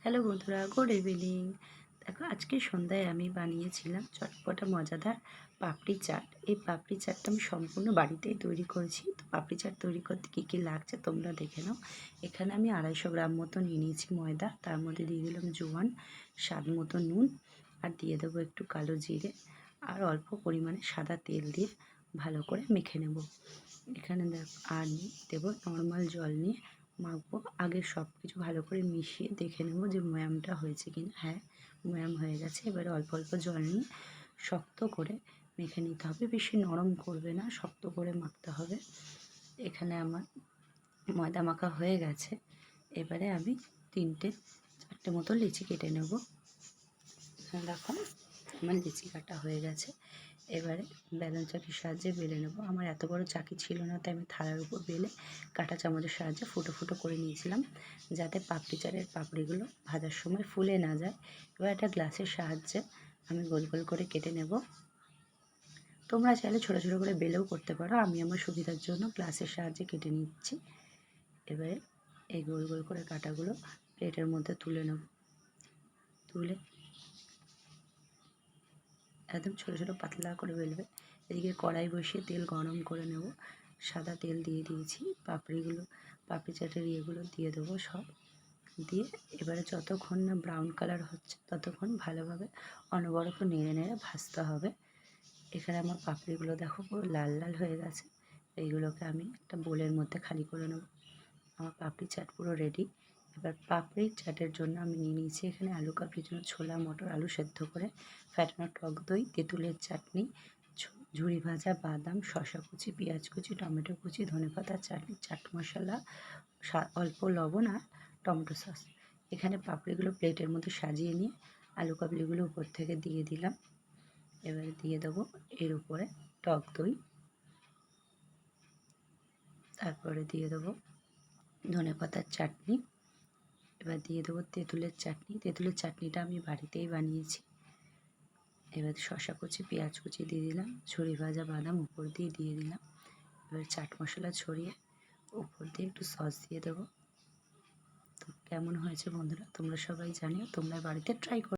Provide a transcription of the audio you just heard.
Hello বন্ধুরা, good evening. দেখো, আজকে সন্ধ্যায় আমি বানিয়েছিলাম চটপটা মজাদার পাপড়ি চাট। এই পাপড়ি চাটটা আমি সম্পূর্ণ বাড়িতেই তৈরি করেছি। তো পাপড়ি চাট তৈরি করতে কী কী লাগছে তোমরা দেখে নাও। এখানে আমি 250 গ্রাম মতো নিয়ে নিয়েছি ময়দা, তার মধ্যে দিয়ে দিলাম জোয়ান, স্বাদ মতো নুন, আর দিয়ে দেবো একটু কালো জিরে, আর অল্প পরিমাণে সাদা তেল দিয়ে ভালো করে মেখে নেব। এখানে আর দেবো নর্মাল জল নিয়ে মাখবো। আগে সব কিছু ভালো করে মিশিয়ে দেখে নেব যে ময়ামটা হয়েছে কিনা। হ্যাঁ, ময়াম হয়ে গেছে। এবারে অল্প অল্প জল নিয়ে শক্ত করে মেখে নিতে হবে। বেশি নরম করবে না, শক্ত করে মাখতে হবে। এখানে আমার ময়দা মাখা হয়ে গেছে। এবারে আমি 3-4টে মতো লিচি কেটে নেব। দেখো, আমার লিচি কাটা হয়ে গেছে। এবারে বেলন চাকির সাহায্যে বেলে নেব। আমার এত বড় চাকি ছিল না, তাই আমি থালার উপর বেলে কাঁটা চামচের সাহায্যে ফুটো ফুটো করে নিয়েছিলাম, যাতে পাপড়ি চাটের পাপড়িগুলো ভাজার সময় ফুলে না যায়। এবার একটা গ্লাসের সাহায্যে আমি গোল গোল করে কেটে নেব। তোমরা চাইলে ছোটো ছোটো করে বেলেও করতে পারো, আমি আমার সুবিধার জন্য গ্লাসের সাহায্যে কেটে নিচ্ছি। এবারে এই গোল গোল করে কাটাগুলো প্লেটের মধ্যে তুলে নেব। তুলে একদম ছোটো ছোটো পাতলা করে বেলবে। এদিকে কড়াই বসিয়ে তেল গরম করে নেব। সাদা তেল দিয়ে দিয়েছি। পাপড়ি চাটের ইয়েগুলো দিয়ে দেবো সব। দিয়ে এবারে যতক্ষণ না ব্রাউন কালার হচ্ছে ততক্ষণ ভালোভাবে অনবরত নেড়ে নেড়ে ভাজতে হবে। এখানে আমার পাপড়িগুলো দেখো পুরো লাল লাল হয়ে গেছে। এইগুলোকে আমি একটা বোলের মধ্যে খালি করে নেব। আমার পাপড়ি চাট পুরো রেডি। এবার পাপড়ির চাটের জন্য আমি নিয়ে নিয়েছি এখানে আলু কাবলির জন্য ছোলা মটর আলু সেদ্ধ করে, ফ্যাটানো টক দই, তেঁতুলের চাটনি, ঝুরি ভাজা বাদাম, শসা কুচি, পেঁয়াজ কুচি, টমেটো কুচি, ধনেপাতার চাটনি, চাট মশলা, অল্প লবণ আর টমেটো সস। এখানে পাপড়িগুলো প্লেটের মধ্যে সাজিয়ে নিয়ে আলু কাবলিগুলো উপর থেকে দিয়ে দিলাম। এবারে দিয়ে দেবো এর উপরে টক দই, তারপরে দিয়ে দেবো ধনেপাতার চাটনি, এবার দিয়ে দেবো তেঁতুলের চাটনি। তেঁতুলের চাটনিটা আমি বাড়িতেই বানিয়েছি। এবার শসা কুচি, পেঁয়াজ কুচি দিয়ে দিলাম, ঝুরি ভাজা বাদাম উপর দিয়ে দিলাম। এবার চাট মশলা ছড়িয়ে উপর দিয়ে একটু সস দিয়ে দেবো। তো কেমন হয়েছে বন্ধুরা, তোমরা সবাই জানিও, তোমরা বাড়িতে ট্রাই করো।